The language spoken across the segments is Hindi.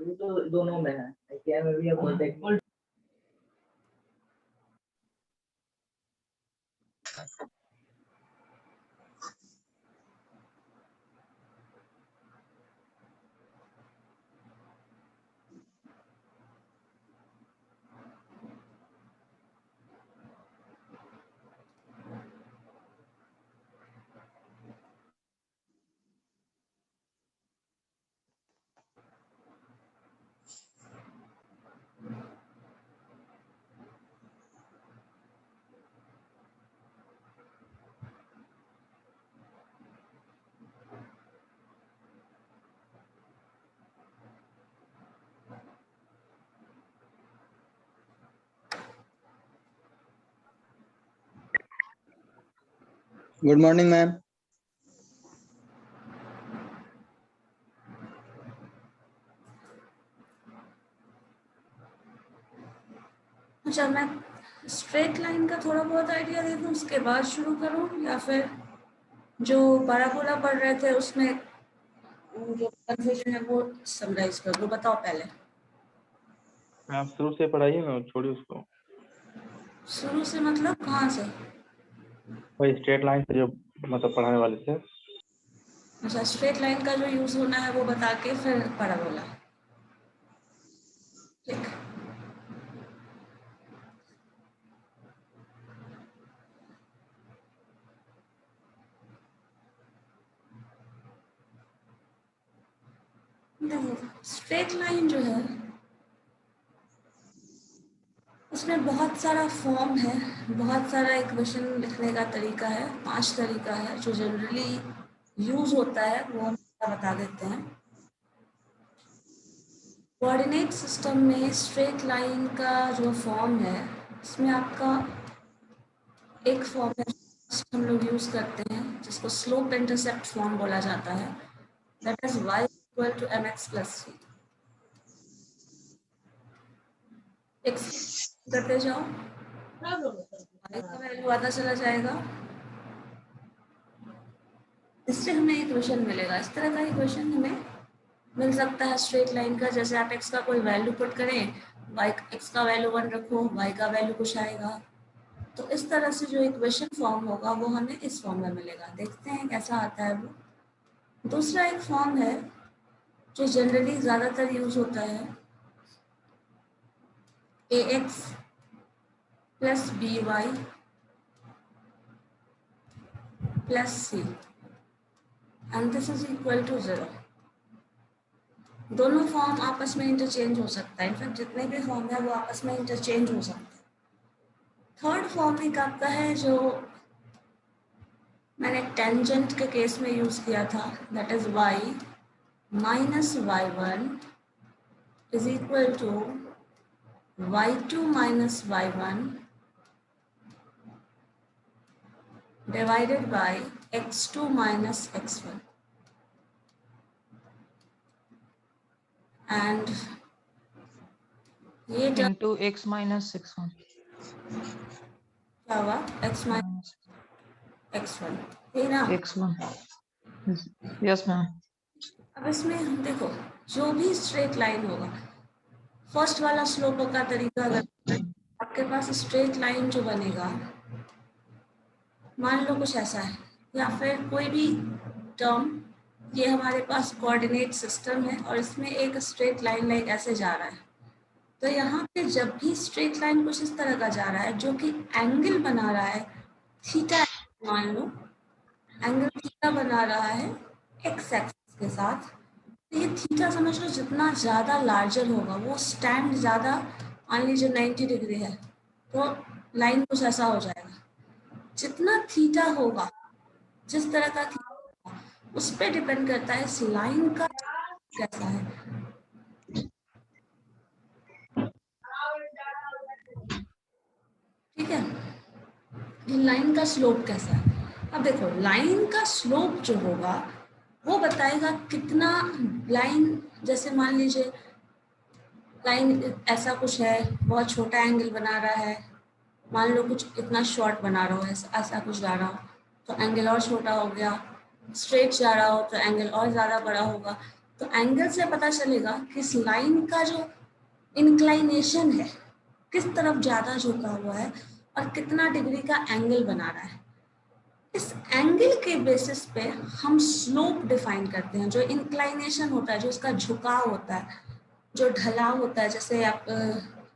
तो दोनों में है, क्या में भी है पॉलिटेक्निक। Good morning ma'am. अच्छा, मैं स्ट्रेट लाइन का थोड़ा बहुत आइडिया दे दूँ उसके बाद शुरू करूँ, या फिर जो पैराबोला पढ़ रहे थे उसमें जो कन्फ्यूजन है वो समराइज कर दूँ? बताओ पहले। आप शुरू से पढ़ाइए ना, छोड़िए उसको। शुरू से मतलब कहाँ से? वही स्ट्रेट लाइन से जो मतलब पढ़ाने वाले थे। अच्छा, स्ट्रेट लाइन का जो यूज होना है वो बता के फिर पैराबोला। ठीक। देखो, स्ट्रेट लाइन जो है उसमें बहुत सारा फॉर्म है, बहुत सारा इक्वेशन लिखने का तरीका है, 5 तरीका है जो जनरली यूज होता है, वो हम बता देते हैं। कोऑर्डिनेट सिस्टम में स्ट्रेट लाइन का जो फॉर्म है उसमें आपका एक फॉर्म है हम लोग यूज करते हैं जिसको स्लोप इंटरसेप्ट फॉर्म बोला जाता है, that is y equal to mx plus c। x करते जाओ, y का वैल्यू आधा चला जाएगा, इससे हमें इक्वेशन मिलेगा। इस तरह का इक्वेशन हमें मिल सकता है स्ट्रेट लाइन का। जैसे आप x का कोई वैल्यू पुट करें, x का वैल्यू 1 रखो, y का वैल्यू कुछ आएगा, तो इस तरह से जो इक्वेशन फॉर्म होगा वो हमें इस फॉर्म में मिलेगा। देखते हैं कैसा आता है वो। दूसरा एक फॉर्म है जो जनरली ज़्यादातर यूज होता है, ax plus by plus c and this is equal to 0। दोनों फॉर्म आपस में इंटरचेंज हो सकता है, इनफैक्ट जितने भी फॉर्म है वो आपस में इंटरचेंज हो सकते हैं। थर्ड फॉर्म एक आपका है जो मैंने टेंजेंट के केस में यूज किया था, that is y minus y1 is equal to y2 minus y1 divided by x2 minus x1 and ये into x minus x1 क्या हुआ, x minus x1, है ना? x1 yes ma'am. अब इसमें हम देखो, जो भी स्ट्रेट लाइन होगा, फर्स्ट वाला स्लोप का तरीका अगर आपके पास स्ट्रेट लाइन जो बनेगा, मान लो कुछ ऐसा है, या फिर कोई भी टर्म, ये हमारे पास कोऑर्डिनेट सिस्टम है और इसमें एक स्ट्रेट लाइन लाइक ऐसे जा रहा है, तो यहाँ पे जब भी स्ट्रेट लाइन कुछ इस तरह का जा रहा है जो कि एंगल बना रहा है थीटा, मान लो एंगल थीटा बना रहा है एक्स एक्सिस के साथ, तो ये थीटा समझ लो जितना ज़्यादा लार्जर होगा, वो स्टैंड ज़्यादा, मान लीजिए 90 डिग्री है तो लाइन कुछ ऐसा हो जाएगा। जितना थीटा होगा, जिस तरह का थीटा होगा, उस पर डिपेंड करता है इस लाइन का कैसा है। ठीक है, लाइन का स्लोप कैसा है। अब देखो, लाइन का स्लोप जो होगा वो बताएगा कितना लाइन, जैसे मान लीजिए लाइन ऐसा कुछ है, बहुत छोटा एंगल बना रहा है, मान लो कुछ इतना शॉर्ट बना रहा हो, ऐसा कुछ जा रहा हो तो एंगल और छोटा हो गया, स्ट्रेट जा रहा हो तो एंगल और ज़्यादा बड़ा होगा। तो एंगल से पता चलेगा कि इस लाइन का जो इंक्लाइनेशन है किस तरफ ज्यादा झुका हुआ है और कितना डिग्री का एंगल बना रहा है। इस एंगल के बेसिस पे हम स्लोप डिफाइन करते हैं। जो इंक्लाइनेशन होता है, जो इसका झुकाव होता है, जो ढलाव होता है, जैसे आप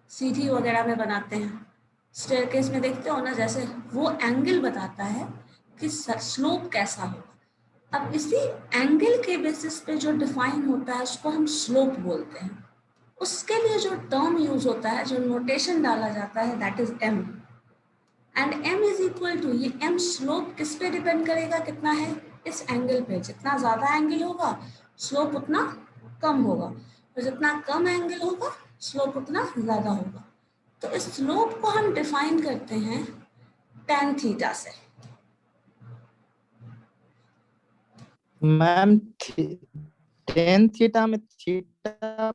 सीढ़ी वगैरह में बनाते हैं, स्टेयरकेस में देखते हो ना, जैसे वो एंगल बताता है कि स्लोप कैसा होगा। अब इसी एंगल के बेसिस पे जो डिफाइन होता है उसको हम स्लोप बोलते हैं। उसके लिए जो टर्म यूज होता है, जो नोटेशन डाला जाता है, that is M. And m is equal to, ये m स्लोप किस पे डिपेंड करेगा, कितना है, इस एंगल पे। जितना ज्यादा एंगल होगा स्लोप उतना कम होगा, और जितना कम एंगल होगा स्लोप उतना ज्यादा होगा। तो इस स्लोप को हम डिफाइन करते हैं tan थीटा से। मैम टेन थीटा में थीटा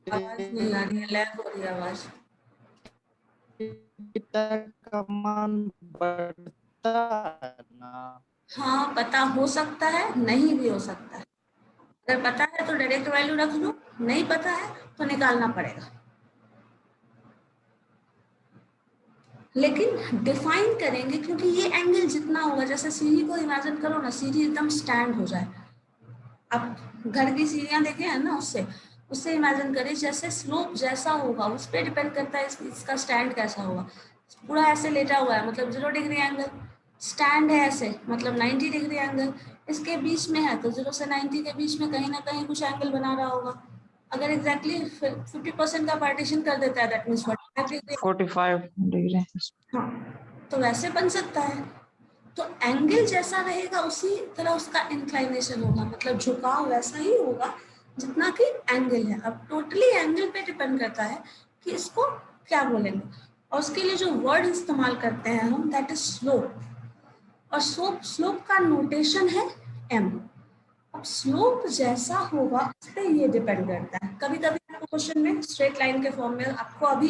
आवाज नहीं आ रही है, लैग हो रही है आवाज। थीटा का मान बढ़ता है ना। हाँ, पता हो सकता है, नहीं भी हो सकता है। अगर पता है तो डायरेक्ट वैल्यू रख लो, नहीं पता है तो निकालना पड़ेगा। लेकिन डिफाइन करेंगे क्योंकि ये एंगल जितना होगा, जैसे सीढ़ी को इमेजिन करो ना, सीढ़ी एकदम स्टैंड हो जाए। आप घर की सीढ़ियां देखे हैं ना, उससे इमेजिन करें, जैसे स्लोप जैसा होगा उस पर डिपेंड करता है इसका स्टैंड कैसा होगा। पूरा ऐसे लेटा हुआ है मतलब 0 डिग्री एंगल, स्टैंड है ऐसे मतलब 90 डिग्री एंगल, इसके बीच में है तो 0 से 90 के बीच में कहीं ना कहीं कुछ एंगल बना रहा होगा। अगर एग्जैक्टली 50% का पार्टीशन कर देता है, दैट मीन्स 45 डिग्री। 45 डिग्री। हाँ, तो वैसे बन सकता है। तो एंगल जैसा रहेगा उसी तरह उसका इंक्लाइनेशन होगा, मतलब झुकाव वैसा ही होगा जितना कि एंगल है। अब टोटली एंगल पे डिपेंड करता है कि इसको क्या बोलेंगे, और उसके लिए जो वर्ड इस्तेमाल करते हैं हम, दैट इज स्लोप। और स्लोप का नोटेशन है m। अब स्लोप जैसा होगा उस पर ये डिपेंड करता है। कभी कभी आपको क्वेश्चन में स्ट्रेट लाइन के फॉर्म में, आपको अभी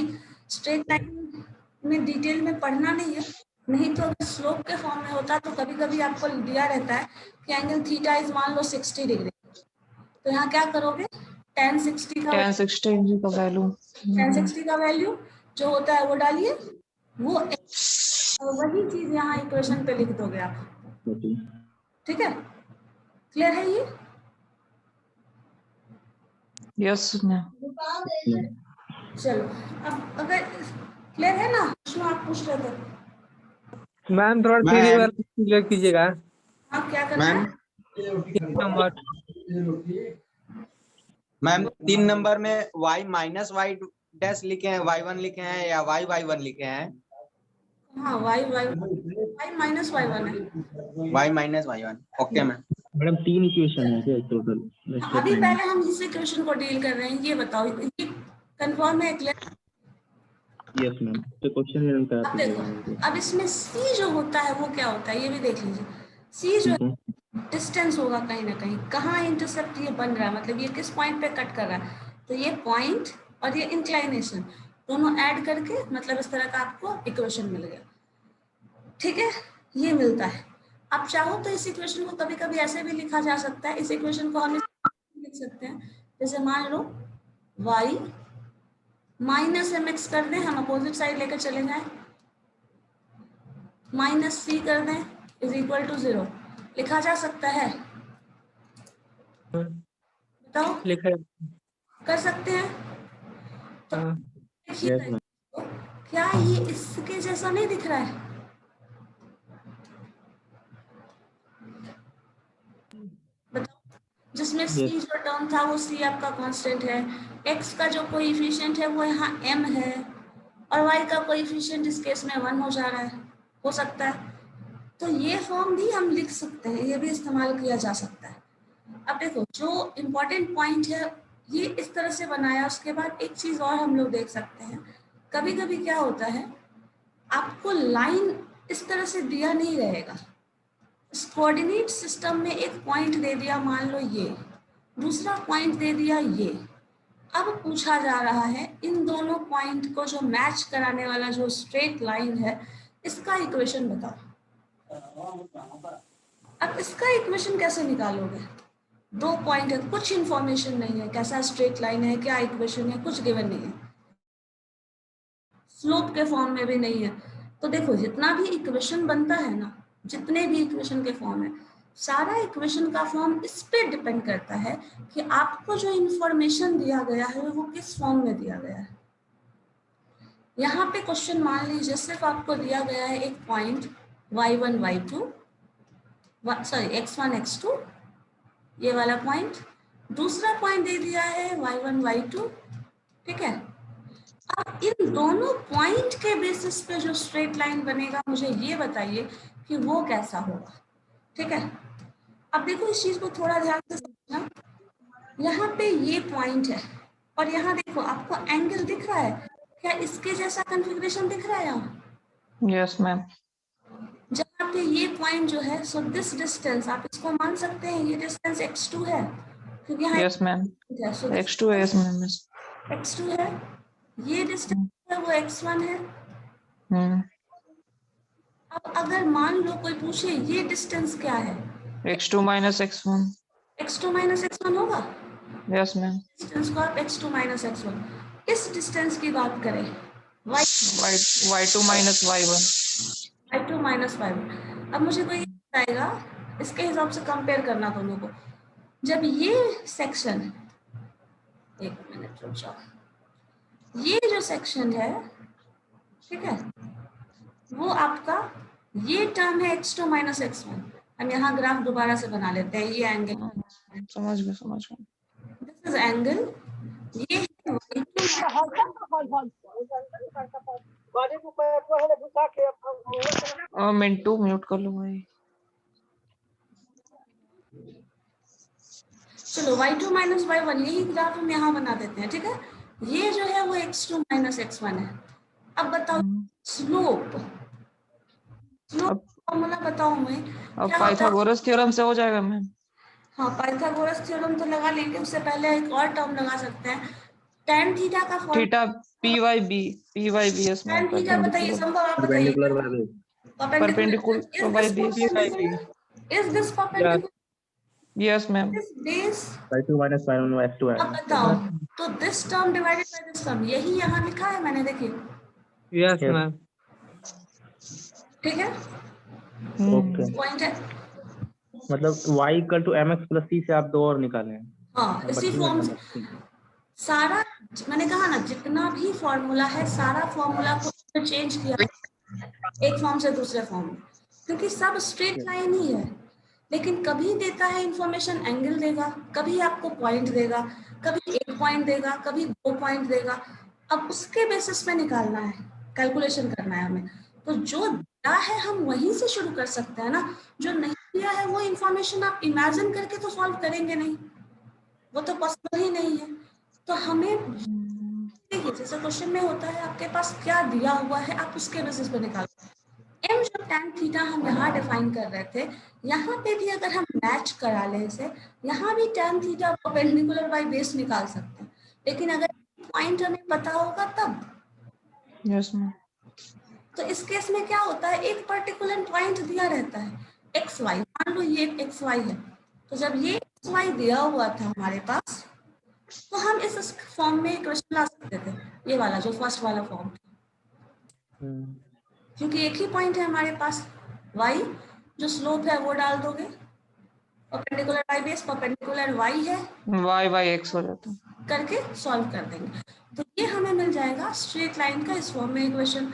स्ट्रेट लाइन में डिटेल में पढ़ना नहीं है, नहीं तो अगर स्लोप के फॉर्म में होता तो कभी कभी आपको दिया रहता है कि एंगल थीटा इज मान लो 60 डिग्री, तो यहाँ क्या करोगे, tan 60 का tan 60 का वैल्यू tan 60 का वैल्यू जो होता है वो डालिए, वो और वही चीज यहाँ इक्वेशन पे लिख दोगे आप। ठीक है, क्लियर है ये? Yes ma'am. चलो, अब अगर क्लियर है ना, प्रश्न आप पूछ रहे थे। मैम थोड़ा सीधी वाला क्लियर कीजिएगा। आप क्या करना है? नंबर मैम 3 नंबर में y माइनस वाई डैश लिखे हैं, y1 लिखे हैं या y1 लिखे हैं? हाँ, y माइनस y1 है। y minus y1, okay ma'am. Madam 3 equation है क्या टोटल? अभी पहले हम इस इक्वेशन को डील कर रहे हैं, ये बताओ ये कंफर्म है, क्लियर? यस मैम, तो क्वेश्चन रन करा अब देखो, अब इसमें c जो होता है वो क्या होता है ये भी देख लीजिए। c जो डिस्टेंस होगा कहीं ना कहीं, कहाँ इंटरसेप्ट ये बन रहा है, मतलब ये किस पॉइंट पे कट कर रहा है, तो ये पॉइंट और ये इंक्लाइनेशन दोनों ऐड करके मतलब इस तरह का आपको इक्वेशन मिल गया। ठीक है, ये मिलता है। आप चाहो तो इस इक्वेशन को कभी कभी ऐसे भी लिखा जा सकता है, इस इक्वेशन को हम लिख सकते हैं, जैसे मान लो y माइनस mx कर दें, हम अपोजिट साइड लेकर चले जाएं, माइनस c कर दें इज इक्वल टू 0, लिखा जा सकता है? बताओ, लिखा है। कर सकते हैं? तो हाँ। देखिए क्या ये इसके जैसा नहीं दिख रहा है? बताओ, जिसमें c जो टर्म था वो c आपका कांस्टेंट है, x का जो कोएफिशिएंट है वो यहाँ m है, और y का कोएफिशिएंट इस केस में 1 हो जा रहा है, हो सकता है। तो ये फॉर्म भी हम लिख सकते हैं, ये भी इस्तेमाल किया जा सकता है। अब देखो, जो इम्पोर्टेंट पॉइंट है ये इस तरह से बनाया, उसके बाद एक चीज और हम लोग देख सकते हैं, कभी कभी क्या होता है, आपको लाइन इस तरह से दिया नहीं रहेगा, कोऑर्डिनेट सिस्टम में एक पॉइंट दे दिया, मान लो ये, दूसरा पॉइंट दे दिया ये। अब पूछा जा रहा है इन दोनों पॉइंट को जो मैच कराने वाला जो स्ट्रेट लाइन है, इसका इक्वेशन बताओ। अब इसका इक्वेशन कैसे निकालोगे? 2 पॉइंट है, कुछ इंफॉर्मेशन नहीं है, कैसा स्ट्रेट लाइन है, क्या इक्वेशन है, कुछ गिवन नहीं है, स्लोप के फॉर्म में भी नहीं है। तो देखो जितना भी इक्वेशन बनता है ना, जितने भी इक्वेशन के फॉर्म है, सारा इक्वेशन का फॉर्म इस पे डिपेंड करता है कि आपको जो इंफॉर्मेशन दिया गया है वो किस फॉर्म में दिया गया है। यहाँ पे क्वेश्चन मान लीजिए सिर्फ आपको दिया गया है एक point y1 y2 sorry x1 x2 ये वाला पॉइंट, दूसरा पॉइंट दे दिया है y1 y2, ठीक है। अब इन दोनों पॉइंट के बेसिस पे जो स्ट्रेट लाइन बनेगा मुझे ये बताइए कि वो कैसा होगा, ठीक है। अब देखो इस चीज को थोड़ा ध्यान से समझना, यहाँ पे ये पॉइंट है और यहाँ देखो आपको एंगल दिख रहा है, क्या इसके जैसा कॉन्फ़िगरेशन दिख रहा है यहाँ? Yes ma'am. जहाँ पे ये पॉइंट जो है, सो दिस डिस्टेंस आप इसको मान सकते हैं ये डिस्टेंस x2 है, क्योंकि यहाँ यस मैम, so x2 है इसमें। x2 है, ये डिस्टेंस है वो x1 है। अब अगर मान लो कोई पूछे ये डिस्टेंस क्या है, x2 minus x1। x2 minus x1 होगा। Yes ma'am. डिस्टेंस को आप x2 माइनस x1, इस डिस्टेंस की बात करें y2 minus y1। y2 minus y1। अब मुझे कोई बताएगा इसके हिसाब से कंपेयर करना दोनों को। जब ये सेक्शन, एक मिनट रुक जाओ, ये जो सेक्शन है, ठीक है, वो आपका ये टर्म है x2 माइनस x1। हम यहाँ ग्राफ दोबारा से बना लेते हैं, ये एंगल समझ गए। दिस इज एंगल, ये है मिंटू म्यूट कर लो भाई। चलो y2 माइनस y1 यही ग्राफ हम यहाँ बना देते हैं, ठीक है। ये जो है वो x2 माइनस x1 है। अब बताओ स्लोप, फॉर्मूला बताओ मैं। अब पाइथागोरस थ्योरम से हो जाएगा मैम। हाँ पाइथागोरस थ्योरम तो लगा लेंगे, उससे पहले एक और टर्म लगा सकते हैं, tan थीटा का formula. Theta p/b yes ma'am. tan theta बताइए, संभव आप बताइए। Perpendicular by base. Is this perpendicular? Yes ma'am. This base y2 minus y1 y2 है। अब बताओ, तो this term divided by this term, यही यहाँ लिखा है मैंने, देखिए। Yes ma'am. ठीक है, ओके, पॉइंट है। मतलब y equal to mx plus c से आप दो और निकाले हैं। हाँ इसी फॉर्म से सारा, मैंने कहा ना जितना भी फॉर्मूला है सारा फॉर्मूला को चेंज किया एक फॉर्म से दूसरे फॉर्म में, क्योंकि सब स्ट्रेट लाइन ही है। लेकिन कभी देता है इंफॉर्मेशन एंगल देगा, कभी आपको पॉइंट देगा, कभी एक पॉइंट देगा, कभी 2 पॉइंट देगा। अब उसके बेसिस पे निकालना है, कैलकुलेशन करना है हमें। तो जो दिया है हम वहीं से शुरू कर सकते हैं ना, जो नहीं दिया है वो इंफॉर्मेशन आप इमेजिन करके तो सॉल्व करेंगे नहीं, वो तो पॉसिबल ही नहीं है। तो हमें देखिए जैसे क्वेश्चन में होता है आपके पास क्या दिया हुआ है, आप उसके बेसिस पे निकालो। m जो tan थीटा हम यहाँ डिफाइन कर रहे थे, यहाँ पे भी अगर हम मैच करा लें इसे, यहाँ भी tan theta perpendicular by base निकाल सकते हैं। लेकिन अगर पॉइंट हमें पता होगा तब। Yes ma'am. तो इस केस में क्या होता है, एक पर्टिकुलर पॉइंट दिया रहता है एक्स वाई, मान लो ये एक्स वाई है। तो जब ये एक्स वाई दिया हुआ था हमारे पास, तो हम इस फॉर्म में इक्वेशन ला सकते थे, ये वाला जो फर्स्ट वाला फॉर्म था, क्योंकि एक ही पॉइंट है हमारे पास y, जो स्लोप है वो डाल दोगे, perpendicular y base perpendicular y है, y x हो जाता है, करके सॉल्व कर देंगे। तो ये हमें मिल जाएगा स्ट्रेट लाइन का इस फॉर्म में इक्वेशन।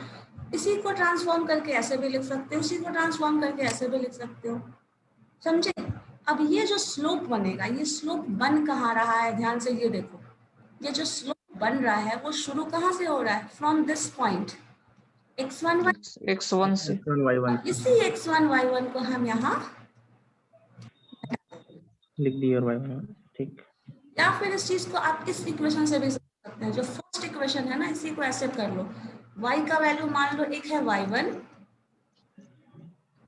इसी को ट्रांसफॉर्म करके ऐसे भी लिख सकते हो, इसी को ट्रांसफॉर्म करके ऐसे भी लिख सकते हो, समझे। अब ये जो स्लोप बनेगा, ये स्लोप बन कहाँ रहा है, ध्यान से ये देखो, ये जो स्लोप बन रहा है वो शुरू कहाँ से हो रहा है, from this point x1 x1 से। y1 इसी x1 y1 को हम यहाँ लिख दिए और y1, ठीक। या फिर इस चीज को आप इस इक्वेशन से भी समझ सकते हैं, जो फर्स्ट इक्वेशन है ना, इसी को ऐसे कर लो, y का वैल्यू मान लो एक है y1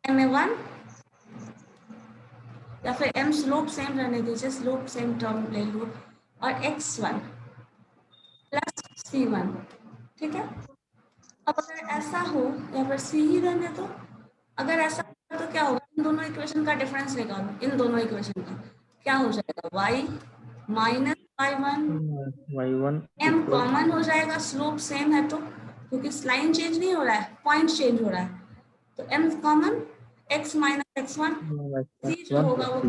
m1, या फिर m स्लोप सेम रहने दीजिए, स्लोप सेम टर्म ले लो, और x1 प्लस c1, ठीक है। अब अगर ऐसा हो, या फिर c ही रहने दो, अगर ऐसा तो क्या होगा, इन दोनों इक्वेशन का डिफरेंस निकालो, इन दोनों इक्वेशन का क्या हो जाएगा, y minus y1, y1 m common हो जाएगा, स्लोप सेम है तो, क्योंकि लाइन चेंज नहीं हो रहा है, पॉइंट चेंज हो रहा है, तो m common, x minus x1, c जो होगा वो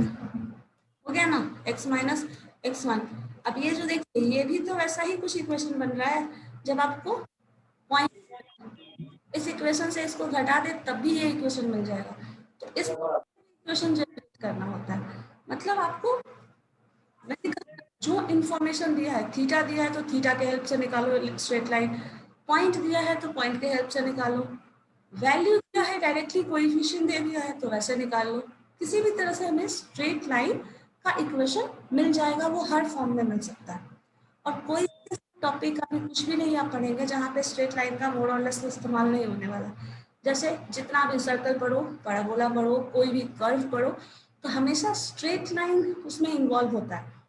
हो गया ना, x माइनस x1। अब ये जो देखिए ये भी तो वैसा ही कुछ इक्वेशन बन रहा है, जब आपको पॉइंट इस इक्वेशन से इसको घटा दे तब भी ये इक्वेशन मिल जाएगा। तो इस इक्वेशन जनरेट करना होता है, मतलब आपको जो इंफॉर्मेशन दिया है, थीटा दिया है तो थीटा के हेल्प से निकालो स्ट्रेट लाइन, पॉइंट दिया है तो पॉइंट के हेल्प से निकालो, वैल्यू दिया है डायरेक्टली कोएफिशिएंट दे दिया है तो वैसे निकाल लो, किसी भी तरह से हमें स्ट्रेट लाइन का इक्वेशन मिल जाएगा, वो हर फॉर्म में मिल सकता है। और कोई टॉपिक का भी कुछ भी नहीं आप पढ़ेंगे जहाँ पे स्ट्रेट लाइन का मोर और लेस इस्तेमाल नहीं होने वाला। जैसे जितना भी सर्कल पढ़ो, पैराबोला पढ़ो, कोई भी कर्व पढ़ो, तो हमेशा स्ट्रेट लाइन उसमें इन्वॉल्व होता है।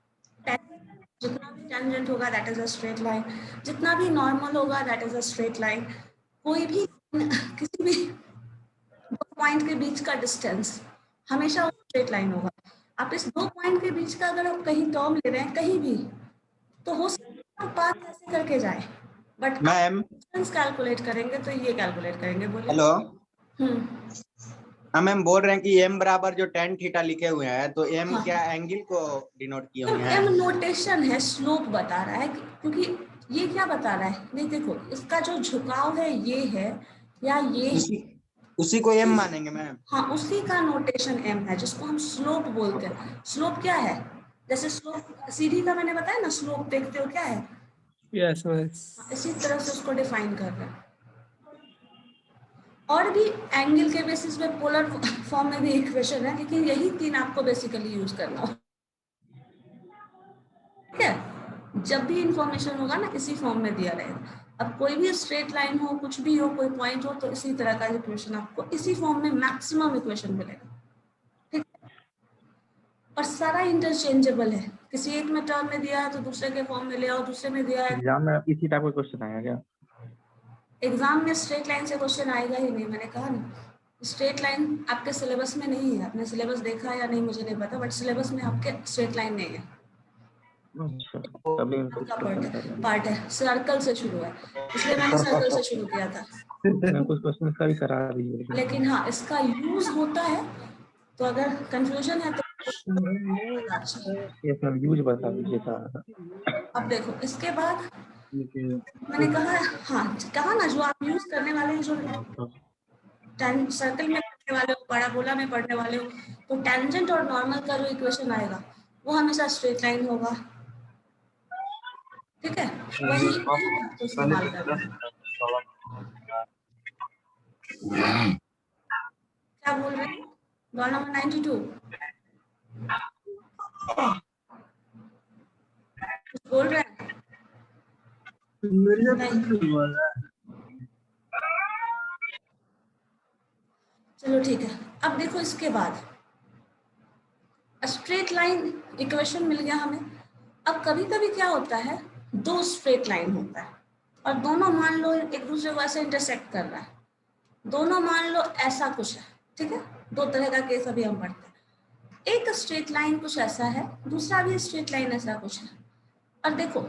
जितना भी टेंजेंट होगा that is a straight line, जितना भी नॉर्मल होगा that is a straight line. कोई भी किसी भी दो पॉइंट के बीच का डिस्टेंस हमेशा स्ट्रेट लाइन होगा। आप इस दो पॉइंट के बीच का अगर आप कहीं टर्म ले रहे हैं कहीं भी, तो हो सकता है पाथ ऐसे करके जाए, बट मैम डिस्टेंस कैलकुलेट करेंगे तो ये कैलकुलेट करेंगे। बोलिए। हेलो, हम मैम बोल रहे हैं कि m बराबर जो tan थीटा लिखे हुए हैं, तो m हाँ। क्या एंगल को डिनोट किए हुए एम हैं? नोटेशन है, स्लोप बता रहा है, क्योंकि ये क्या बता रहा है, नहीं देखो इसका जो झुकाव है ये है या ये उसी को m मानेंगे मैम? हाँ, उसी का नोटेशन m है, जिसको हम स्लोप बोलते हैं। स्लोप क्या है, जैसे स्लोप सीढ़ी का मैंने बताया ना, स्लोप देखते हो क्या है, यस बस। इसी तरह से उसको डिफाइन कर रहे हैं। और भी एंगल के बेसिस पे पोलर फॉर्म में भी इक्वेशन है, लेकिन यही तीन आपको बेसिकली यूज करना हो, ठीक है। जब भी इंफॉर्मेशन होगा ना इसी फॉर्म में दिया रहेगा। अब कोई भी स्ट्रेट लाइन हो, कुछ भी हो, कोई पॉइंट हो, तो इसी तरह का इक्वेशन आपको इसी फॉर्म में मैक्सिमम इक्वेशन मिलेगा, ठीक है। और सारा इंटरचेंजेबल है, किसी एक में टर्म में दिया है तो दूसरे के फॉर्म में ले आओ, दूसरे में दिया है। एग्जाम में इसी टाइप का क्वेश्चन आएगा क्या? एग्जाम में स्ट्रेट लाइन से क्वेश्चन आएगा ही नहीं, मैंने कहा ना। स्ट्रेट लाइन आपके सिलेबस में नहीं है, आपने सिलेबस देखा या नहीं मुझे नहीं पता, बट सिलेबस में आपके स्ट्रेट लाइन नहीं है। अच्छा, तभी इनको पार्ट है, सर्कल से शुरू है, इसलिए मैंने सर्कल से शुरू किया था। मैं कुछ क्वेश्चन का भी करा रही हूँ, लेकिन हाँ, इसका यूज होता है, तो अगर कंफ्यूजन है तो ये सब यूज बता दीजिए था। अब देखो इसके बाद मैंने कहा, हाँ कहा ना, जो आप यूज करने वाले हैं, जो सर्कल में पढ़ने वाले हो, पैराबोला में पढ़ने वाले हो, तो टेंजेंट और नॉर्मल का जो इक्वेशन आएगा वो हमेशा स्ट्रेट लाइन होगा, ठीक है। वही तो इस्तेमाल करना है। क्या बोल रहे हैं, डॉल नंबर 92 कुछ बोल रहे हैं? चलो ठीक है। अब देखो इसके बाद स्ट्रेट लाइन इक्वेशन मिल गया हमें। अब कभी कभी क्या होता है, दो स्ट्रेट लाइन होता है और दोनों मान लो एक दूसरे को ऐसे इंटरसेक्ट कर रहा है, दोनों मान लो ऐसा कुछ है, ठीक है। दो तरह का केस अभी हम पढ़ते हैं, एक स्ट्रेट लाइन कुछ ऐसा है, दूसरा भी स्ट्रेट लाइन ऐसा कुछ है। और देखो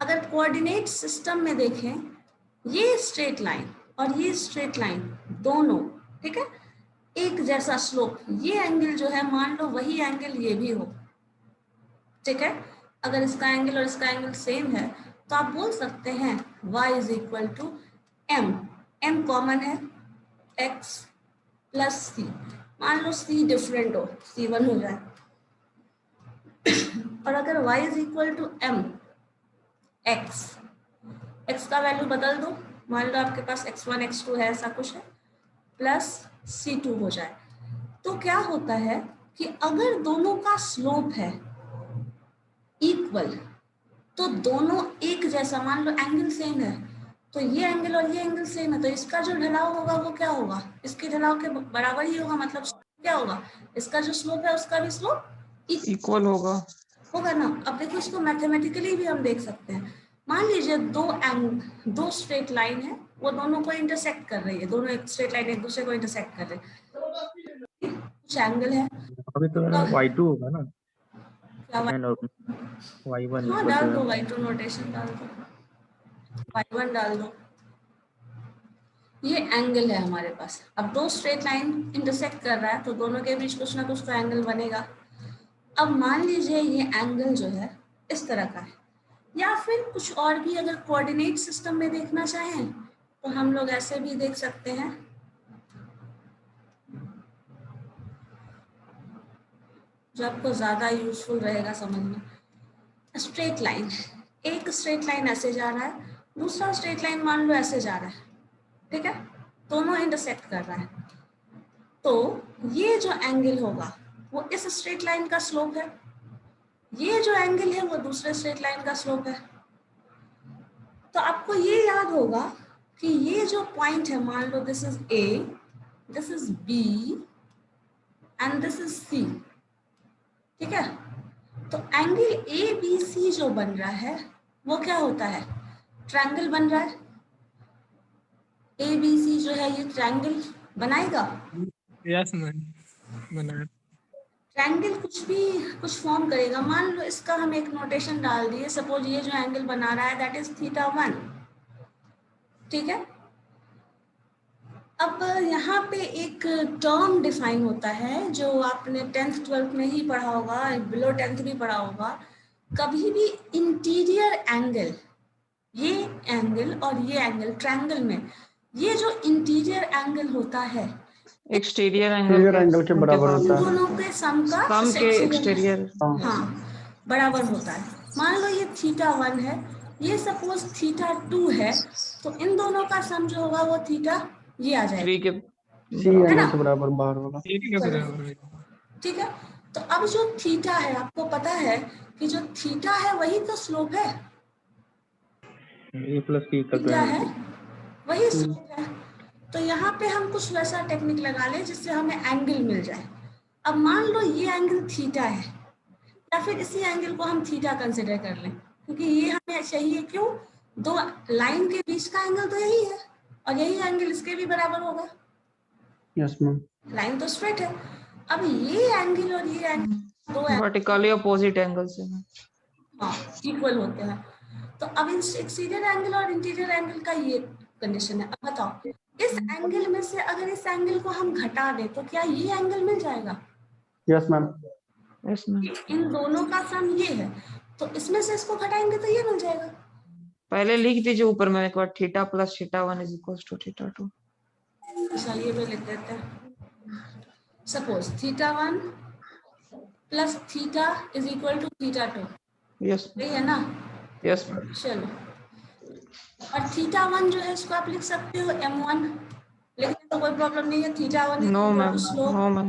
अगर कोऑर्डिनेट सिस्टम में देखें, ये स्ट्रेट लाइन और ये स्ट्रेट लाइन दोनों, ठीक है, एक जैसा स्लोप, ये एंगल जो है मान लो वही एंगल ये भी हो, ठीक है। अगर इसका एंगल और इसका एंगल सेम है तो आप बोल सकते हैं y is equal to m, m common है, x प्लस c, मान लो c डिफरेंट हो, c1 हो जाए। और अगर y is equal to m, x का वैल्यू बदल दो, मान लो आपके पास x1 x2 है, ऐसा कुछ है, प्लस c2 हो जाए, तो क्या होता है कि अगर दोनों का स्लोप है इक्वल, तो दोनों एक जैसा, मान लो एंगल सेम है, तो ये एंगल और ये एंगल सेम है, तो इसका जो ढलाव होगा वो क्या होगा, इसके ढलाव के बराबर ही होगा, मतलब क्या होगा, इसका जो स्लोप है उसका भी स्लोप इक्वल होगा ना। अब देखो इसको मैथमेटिकली भी हम देख सकते हैं। मान लीजिए दो स्ट्रेट लाइन है, वो दोनों को इंटरसेक्ट कर रही है, दोनों एक स्ट्रेट लाइन एक दूसरे को इंटरसेक्ट कर रही है, कुछ एंगल है अभी तो तो y2 होगा ना, क्या सेकेंड और y1 हाँ इक्वल डाल दो टू y2 नोटेशन डाल दो, y1 डाल दो। ये एंगल है हमारे पास। अब दो स्ट्रेट लाइन इंटरसेक्ट कर रहा है तो दोनों के बीच कुछ ना कुछ तो एंगल बनेगा। अब मान लीजिए ये एंगल जो है इस तरह का है, या फिर कुछ और भी अगर कोऑर्डिनेट सिस्टम में देखना चाहें तो हम लोग ऐसे भी देख सकते हैं। जो आपको ज्यादा यूजफुल रहेगा समझना। स्ट्रेट लाइन, एक स्ट्रेट लाइन ऐसे जा रहा है, दूसरा स्ट्रेट लाइन मान लो ऐसे जा रहा है, ठीक है, दोनों इंटरसेक्ट कर रहा है। तो ये जो एंगल होगा वो इस स्ट्रेट लाइन का स्लोप है, ये जो एंगल है वो दूसरे स्ट्रेट लाइन का स्लोप है। तो आपको ये याद होगा कि ये जो पॉइंट है, मान लो this is A, this is B and this is C, ठीक है। तो एंगल ए बी सी जो बन रहा है वो क्या होता है, ट्रायंगल बन रहा है। ए बी सी जो है ये ट्रायंगल बनाएगा। यस मैम बना। ट्रायंगल कुछ फॉर्म करेगा। मान लो इसका हम एक नोटेशन डाल दिए, सपोज ये जो एंगल बना रहा है दैट इज θ1, ठीक है। अब यहाँ पे एक टर्म डिफाइन होता है जो आपने 10th 12th में ही पढ़ा होगा, बिलो 10th भी पढ़ा होगा। कभी भी इंटीरियर एंगल, ये एंगल और ये एंगल ट्रायंगल में, ये जो इंटीरियर एंगल होता है एक्सटीरियर एक्सटीरियर एंगल एंगल के बराबर इन होता है। दोनों के सम का सम के एक्सटीरियर। हाँ बराबर होता है। मान लो ये θ1 है, ये सपोज θ2 है, तो इन दोनों का सम जो होगा वो थीटा ये आ जाएगा, 3 के सी बराबर। एंगल के बराबर बाहर होगा। ठीक है बराबर है। ठीक है। तो अब जो थीटा है, आपको पता है कि जो थीटा है वही तो स्लोप है, a plus b equal to theta m है वही स्लोप है। तो यहाँ पे हम कुछ वैसा टेक्निक लगा ले जिससे हमें एंगल मिल जाए। अब मान लो ये एंगल थीटा है, या फिर इसी एंगल को हम थीटा कंसिडर कर लें, क्योंकि ये हमें चाहिए क्यों, दो लाइन के बीच का एंगल तो यही है और यही एंगल इसके भी बराबर होगा। Yes ma'am. लाइन तो स्ट्रेट है। अब ये एंगल और ये एंगल दो एंगल वर्टिकली अपोजिट एंगल से हैं। हाँ इक्वल होते हैं। तो अब इन एक्सटीरियर एंगल और इंटीरियर एंगल का ये कंडीशन है। अब बताओ इस एंगल में से अगर इस एंगल को हम घटा दें तो क्या ये एंगल मिल जाएगा? Yes ma'am. Yes ma'am. इन दोनों का सम ये है, तो इसमें से इसको घटाएंगे तो ये मिल जाएगा। पहले लिख दीजिए ऊपर में एक बार, theta plus θ1 is equal to θ2। चलिए मैं लिख देते हैं। Suppose θ1 plus theta is equal to θ2, yes सही है ना? Yes ma'am. चलो, और θ1 जो है इसको आप लिख सकते हो m1, लिखने तो कोई प्रॉब्लम नहीं है। θ1 no ma'am, slope no ma'am,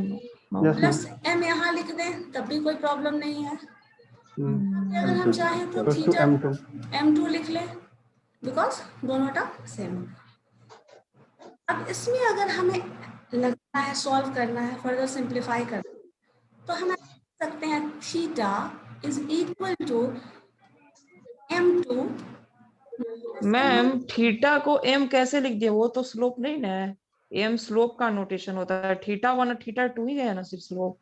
no. Yes plus m यहाँ लिख दें तब भी कोई प्रॉब्लम नहीं है। अगर हम चाहें तो टू थीटा m2 m2 लिख लें, बिकॉज दोनों टर्म सेम। अब इसमें अगर हमें लगना है, सॉल्व करना है, फर्दर सिंप्लीफाई करना है, तो हम लिख सकते हैं theta is equal to m2। Ma'am theta को m कैसे लिख दिया, वो तो स्लोप नहीं ना है। m स्लोप का नोटेशन होता है, θ1 और θ2 ही है ना सिर्फ स्लोप।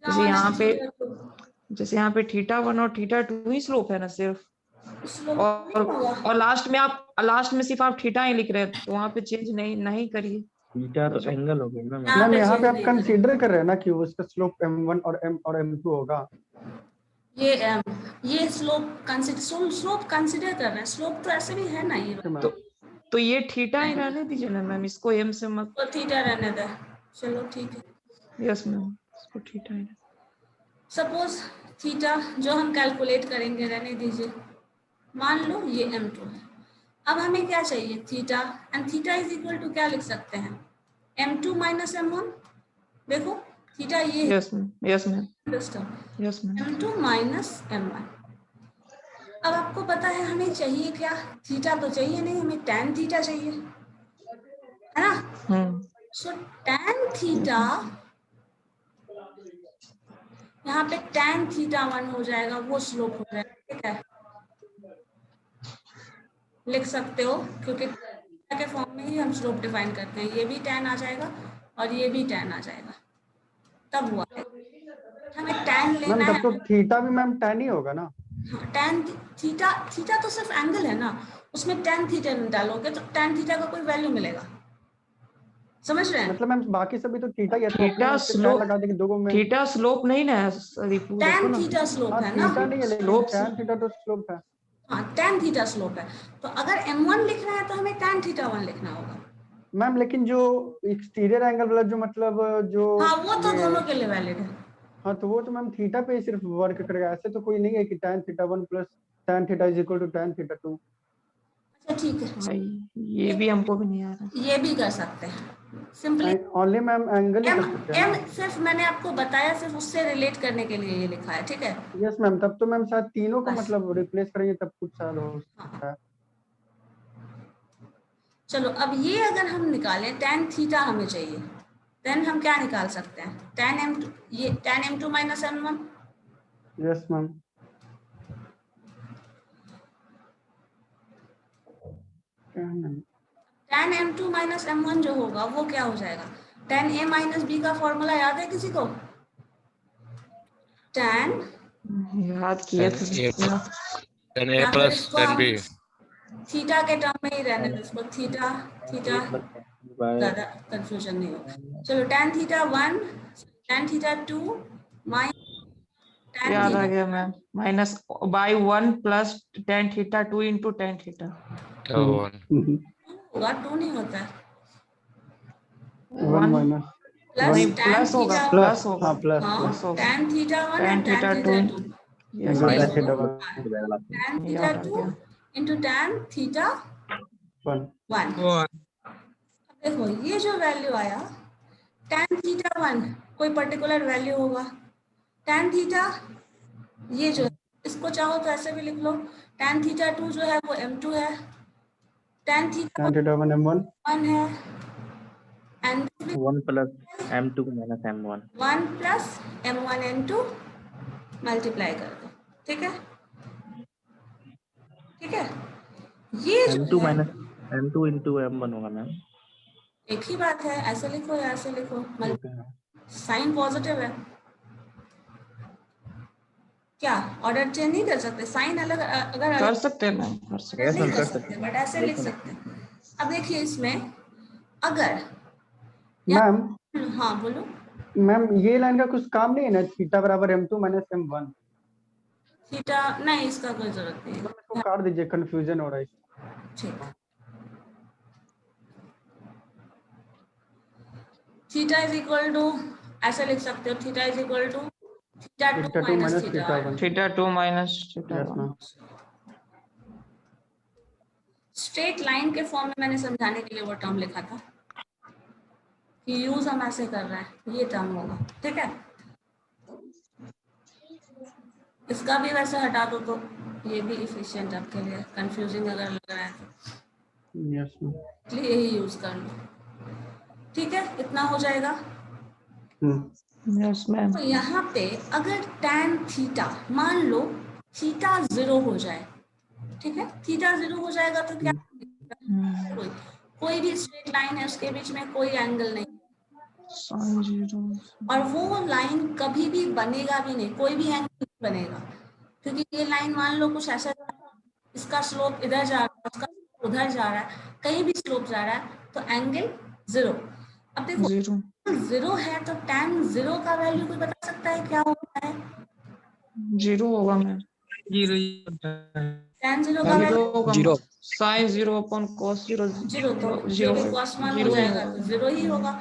जैसे यहाँ पे θ1 और θ2 ही स्लोप है ना सिर्फ। और लास्ट में सिर्फ आप थीटा ही लिख रहे हैं, तो वहाँ पे चेंज नहीं करिए। थीटा तो एंगल हो गया ना मैम। मैम यहाँ पे आप कंसीडर कर रहे हैं ना कि उसका स्लोप m1 और m2 होगा। ये स्लोप कंसिडर कर रहे हैं। स्लोप तो ऐसे भी है ना ये, तो ये थीटा ही रहने दीजिए ना मैम, इसको m से मत। तो थीटा रहने दे। चलो ठीक है। यस मैम, इसको थीटा ही। सपोज थीटा जो हम कैलकुलेट करेंगे रहने दीजिए। मान लो ये m2 है। अब हमें क्या चाहिए, theta, and theta is equal to क्या लिख सकते हैं, m2 माइनस m1। देखो थीटा ये yes ma'am, yes ma'am, system yes ma'am. m2 minus m1। अब आपको पता है हमें चाहिए क्या, थीटा तो चाहिए नहीं, हमें tan थीटा चाहिए, है ना? सो tan थीटा, यहाँ पे tan θ1 हो जाएगा, वो स्लोप हो जाएगा, ठीक है, लिख सकते हो, क्योंकि के फॉर्म में ही हम स्लोप डिफाइन करते हैं। ये भी tan आ जाएगा और ये भी tan आ जाएगा, तब हुआ है। हमें tan मैम लेना तब है। तो थीटा भी मैम tan ही होगा ना। हाँ, tan थीटा, थीटा तो सिर्फ एंगल है ना, उसमें tan थीटा डालोगे तो tan थीटा का कोई वैल्यू मिलेगा, समझ रहे हैं? मतलब मैम बाकी सभी तो थीटा ही है, तो अपने थीटा उससे tan स्लोप, लगा देंगे दो में। थीटा स्लोप नहीं ना है रिपू, देखो tan ना। थीटा स्लोप हाँ है ना। थीटा नहीं है, लेकिन स्लोप tan थीटा तो स्लोप है। हाँ, tan थीटा स्लोप है, तो अगर m1 लिख रहे हैं तो हमें tan थीटा 1 लिखना होगा। मैम लेकिन जो एक्सटीरियर एंगल वाला जो मतलब जो हाँ, वो तो ये, दोनों के लिए वैलिड है। हाँ तो वो तो मैम थीटा पे ही सिर्फ वर्क करेगा, ऐसे तो कोई नहीं है कि tan theta 1 plus tan theta is equal to tan theta 2। अच्छा ठीक है, भाई ये भी हमको भी नहीं आ रहा। ये भी कर सकते हैं सिंपली। ओनली मैम एंगल ही m कर सकते हैं m ना। सिर्फ मैंने आपको बताया, सिर्फ उससे रिलेट करने के लिए ये लिखा है, ठीक है। यस मैम, तब तो मैम शायद तीनों को बस। मतलब रिप्लेस करेंगे तब कुछ शायद हो सकता है। चलो अब ये अगर हम निकालें, tan थीटा हमें चाहिए, देन हम क्या निकाल सकते हैं, tan m2, ये tan m2 minus m1। Yes ma'am. tan m2 minus m1 जो होगा वो क्या हो जाएगा, tan a माइनस b का फॉर्मूला याद है किसी को? tan याद किए थे। tan a या फिर plus इसको tan आप b। थीटा के टर्म में ही रहने दो इसको, थीटा थीटा, बाय ज्यादा कंफ्यूजन नहीं होगा। चलो tan theta 1, tan theta 2 minus tan याद आ थीटा, गया ma'am, minus by 1 plus tan theta 2 into tan theta. होगा 2 नहीं होता है, 1 माइनस प्लस नहीं tan प्लस होगा, थीटा, प्लस होगा, हाँ प्लस हाँ प्लस होगा। tan theta 1 tan and tan theta theta 2 2, yes into yes, tan theta tan theta याद आ 2 गया। Into tan theta 1। 1। वो देखो ये जो वैल्यू आया tan थीटा 1 कोई पर्टिकुलर वैल्यू होगा, tan थीटा ये जो इसको चाहो तो ऐसे भी लिख लो, tan थीटा 2 जो है वो m2 है, tan theta tan theta 1 m1 1 है, and 1 plus m2 minus m1। 1 plus m1 m2 multiply कर दो, ठीक है, ठीक है। ये जो m2 है माइनस m2 इंटू m1 होगा मैम। एक ही बात है, ऐसे लिखो या ऐसे लिखो, साइन पॉजिटिव है, क्या ऑर्डर चेंज नहीं कर सकते, साइन अलग अगर कर अलग सकते हैं मैम, कर सकते नहीं कर सकते, बट ऐसे लिख सकते हैं। अब देखिए इसमें अगर मैम हाँ बोलो, मैम ये लाइन का कुछ काम नहीं है ना, थीटा बराबर m2 माइनस m1। थीटा नहीं, इसका कोई जरूरत नहीं है, इसको काट दीजिए, कंफ्यूजन हो रहा है। ठीक। थीटा इज इक्वल टू ऐसे लिख सकते हो, theta is equal to theta 2 theta 2 minus minus theta theta 1। 1। Theta 2 minus theta yes 1। Ma'am. Straight line के फॉर्म में मैंने समझाने के लिए वो टर्म लिखा था कि यूज हम ऐसे कर रहे हैं, ये टर्म होगा, ठीक है। इसका भी वैसे हटा दो तो ये भी इफिशिएंट आपके लिए, कंफ्यूजिंग अगर लग रहा है तो यस मैम। इसलिए यही यूज कर लो, ठीक है, इतना हो जाएगा। Yes ma'am. तो यहाँ पे अगर tan थीटा मान लो थीटा 0 हो जाए, ठीक है, थीटा 0 हो जाएगा तो क्या, कोई भी स्ट्रेट लाइन है उसके बीच में कोई एंगल नहीं, साइन 0 और वो लाइन कभी भी बनेगा भी नहीं, कोई भी एंगल नहीं बनेगा, क्योंकि ये लाइन मान लो कुछ ऐसा, इसका स्लोप इधर जा रहा है, उसका उधर जा रहा है, कहीं भी स्लोप जा रहा है तो एंगल 0। अब देखो 0 है तो tan 0 का वैल्यू कोई बता सकता है क्या होता है? 0 होगा मैम, 0 tan 0 का वैल्यू होगा, साइन 0 अपॉन cos 0 0, तो जो भी cos 1 हो जाएगा तो 0 ही होगा,